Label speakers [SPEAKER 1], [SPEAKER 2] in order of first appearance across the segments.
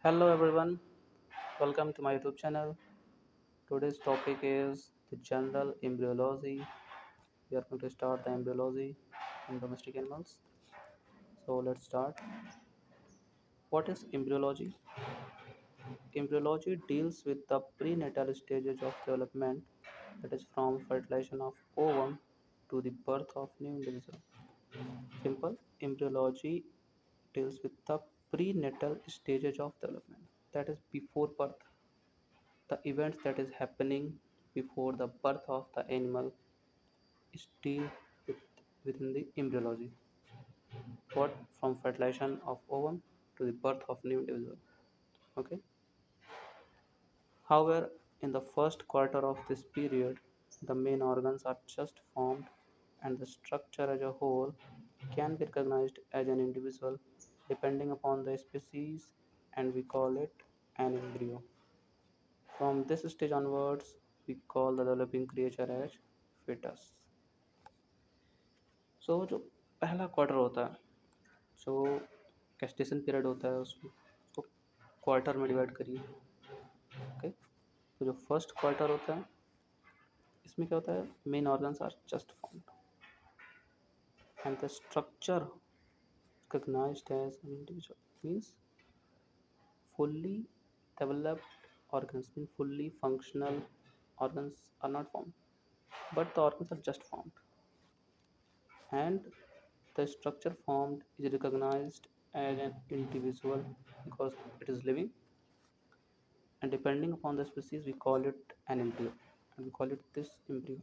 [SPEAKER 1] Hello everyone, welcome to my YouTube channel. Today's topic is the general embryology. We are going to start the embryology in domestic animals. So let's start. What is embryology? Embryology deals with the prenatal stages of development, that is from fertilization of ovum to the birth of new individual. Simple, embryology deals with the prenatal stages of development, that is before birth, the events that is happening before the birth of the animal is still with, within the embryology. What from fertilization of ovum to the birth of new individual. Okay. However, in the first quarter of this period, the main organs are just formed and the structure as a whole can be recognized as an individual depending upon the species, and we call it an embryo. From this stage onwards, we call the developing creature as fetus. जो पहला quarter होता है, जो gestation period होता है उसको quarter में divide करिए. ओके, तो जो फर्स्ट क्वार्टर होता है इसमें क्या होता है, main organs are just formed and the structure recognized as an individual means fully developed organs, mean fully functional organs are not formed, but the organs are just formed, and the structure formed is recognized as an individual because it is living, and depending upon the species we call it an embryo, and we call it this embryo.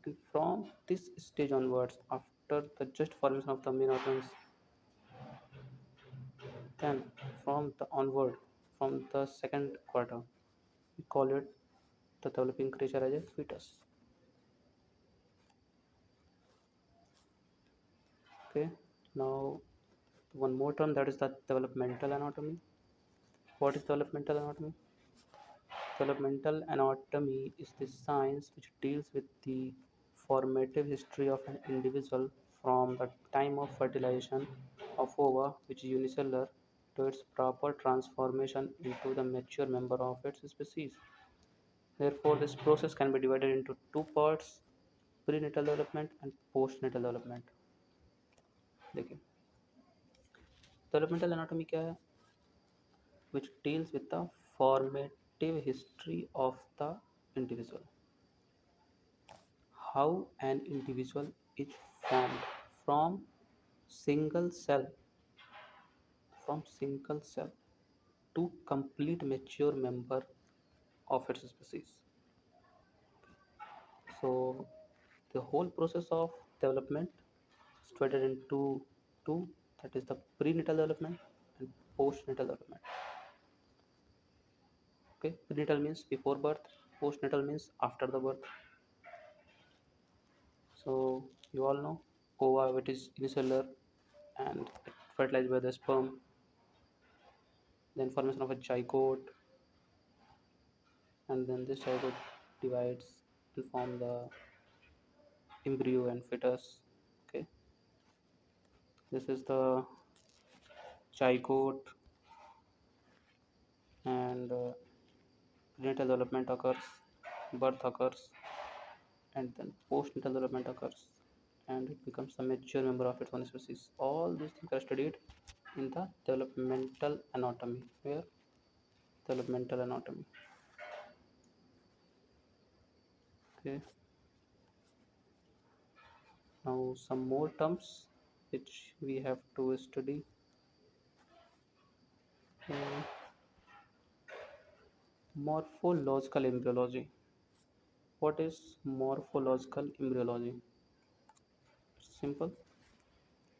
[SPEAKER 1] And from this stage onwards, after the just formation of the main organs, then from the onward, from the second quarter, we call it the developing creature as a fetus. Okay, now one more term, that is the developmental anatomy. What is developmental anatomy? Developmental anatomy is the science which deals with the formative history of an individual from the time of fertilization of ova, which is unicellular, to its proper transformation into the mature member of its species. Therefore, this process can be divided into two parts: prenatal development and postnatal development. देखिए, developmental anatomy क्या है? Which deals with the formative history of the individual. How an individual is formed from single cell single cell to complete mature member of its species. So the whole process of development is divided into two, that is the prenatal development and postnatal development. Okay, prenatal means before birth, postnatal means after the birth. So you all know ova, which is unicellular and fertilized by the sperm, then formation of a zygote, and then this zygote divides to form the embryo and fetus. Okay, this is the zygote, and prenatal development occurs, birth occurs, and then postnatal development occurs, and it becomes a mature member of its own species. All these things are studied in the developmental anatomy. Where developmental anatomy. Okay, now some more terms which we have to study. uh, Morphological embryology. What is morphological embryology? Simple.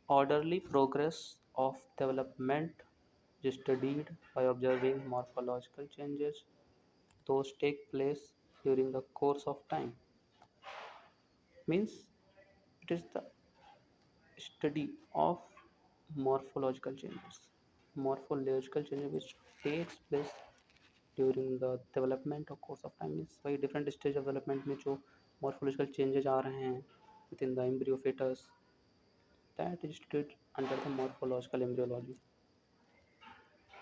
[SPEAKER 1] Orderly progress of development is studied by observing morphological changes. Those take place during the course of time. Means it is the study of morphological changes. Morphological changes which takes place during the development or course of time, means by different stage of development में जो morphological changes आ रहे हैं within the embryo fetus, that is studied under the morphological embryology.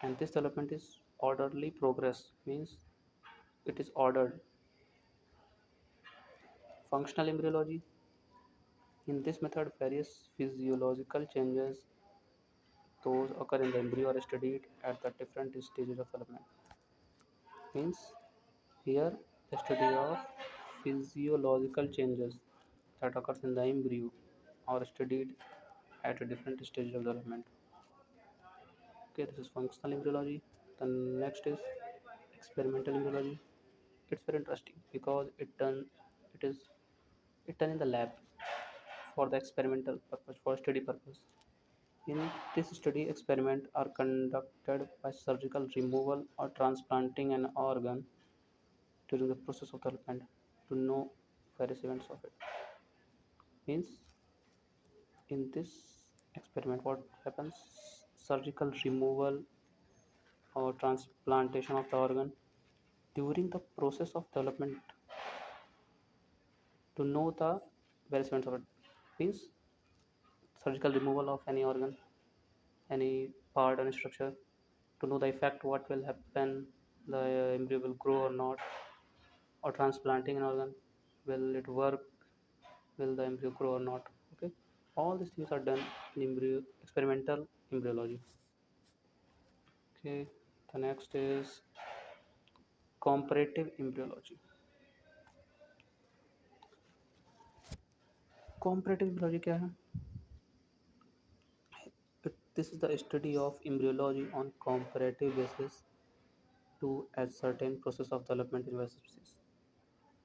[SPEAKER 1] And this development is orderly progress, means it is ordered. Functional embryology. In this method, various physiological changes those occur in the embryo are studied at the different stages of development. Means here the study of physiological changes that occurs in the embryo are studied at a different stages of development. Okay, this is functional embryology. The next is experimental embryology. It's very interesting because it is it done in the lab for the experimental purpose, for study purpose. In this study, experiments are conducted by surgical removal or transplanting an organ during the process of development to know various events of it. Means in this experiment, what happens? Surgical removal or transplantation of the organ during the process of development to know the various events of it. Means surgical removal of any organ, any part and structure to know the effect, what will happen, the embryo will grow or not, or transplanting an organ, will it work, will the embryo grow or not. Okay, all these things are done in embryo experimental embryology. Okay, the next is comparative embryology. Comparative embryology क्या है? This is the study of embryology on comparative basis to ascertain process of development in various species.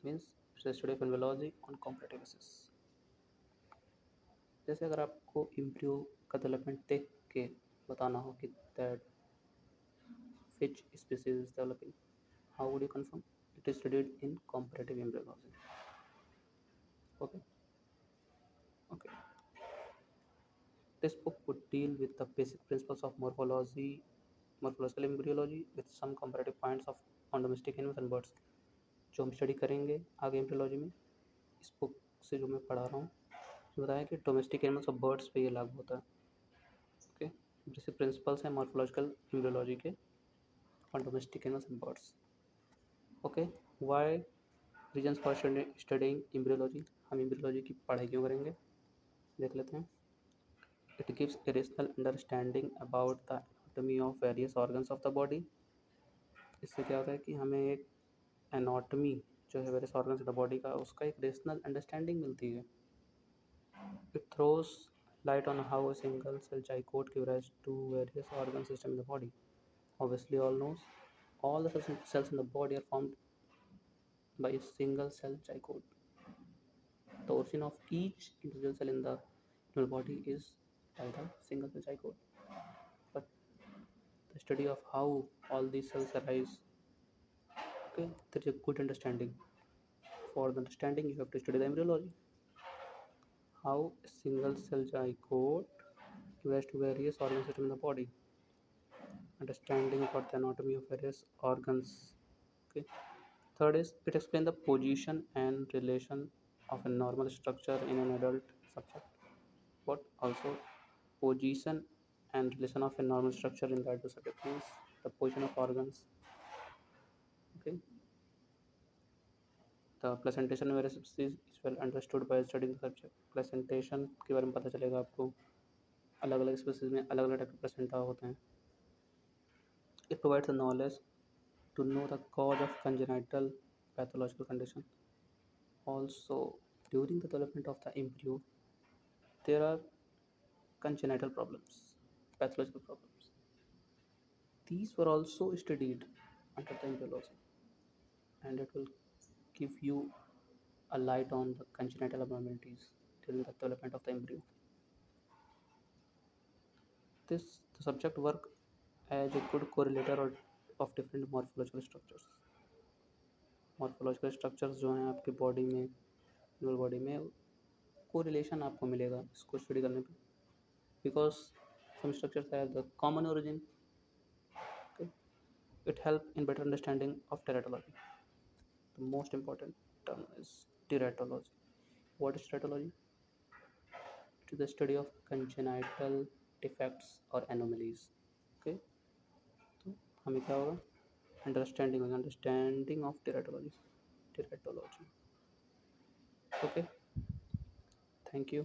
[SPEAKER 1] Means it's a study of embryology on comparative basis. जैसे अगर आपको embryo का development देख के बताना हो कि that which species is developing, how would you confirm? It is studied in comparative embryology. Okay, okay. This book would deal with the basic principles of morphological embryology with some comparative points of on domestic animals and birds. जो हम study करेंगे आगे embryology में, इस book से जो मैं पढ़ा रहा हूँ, बताया कि डोमेस्टिक एनिमल्स और बर्ड्स पे ये लागू होता है. ओके, जैसे प्रिंसिपल्स हैं मॉर्फोलॉजिकल एम्ब्रियोलॉजी के on domestic animals and birds. Okay, why reasons for studying embryology? हम एम्ब्रियोलॉजी की पढ़ाई क्यों करेंगे, देख लेते हैं. It gives a rational understanding about the anatomy of various organs of the body. इससे क्या होता है कि हमें एक एनाटॉमी जो है various organs of the body का, उसका एक रेशनल अंडरस्टैंडिंग मिलती है. It throws light on how a single cell zygote gives rise to various organ systems in the body. Obviously, all knows all the cells in the body are formed by a single cell zygote. The origin of each individual cell in the human body is by the single cell zygote. But the study of how all these cells arise, okay, there is a good understanding. For the understanding, you have to study the embryology. How a single cell zygote gives rise to various organ systems in the body. Understanding about the anatomy of various organs. Okay. Third is it explains the position and relation of a normal structure in an adult subject. What also position and relation of a normal structure in the adult subject means the position of organs. Okay. The presentation of various species is well understood by studying the subject. Presentation के बारे में पता चलेगा आपको, अलग अलग species में अलग अलग टाइप के प्लेसेंटा होते हैं. It provides the knowledge to know the cause of congenital pathological condition. Also, during the development of the embryo, there are congenital problems, pathological problems. These were also studied under the embryology, and it will give you a light on the congenital abnormalities during the development of the embryo. This the subject work as a good correlator of different morphological structures. Morphological structures जो हैं आपकी body में, human body में, correlation आपको मिलेगा इसको study करने पे, because some structures have the common origin. It helps in better understanding of teratology. The most important term is teratology. What is teratology? It is the study of congenital defects or anomalies. Okay, में क्या होगा, understanding होगा, understanding of teratology, teratology. Okay, thank you.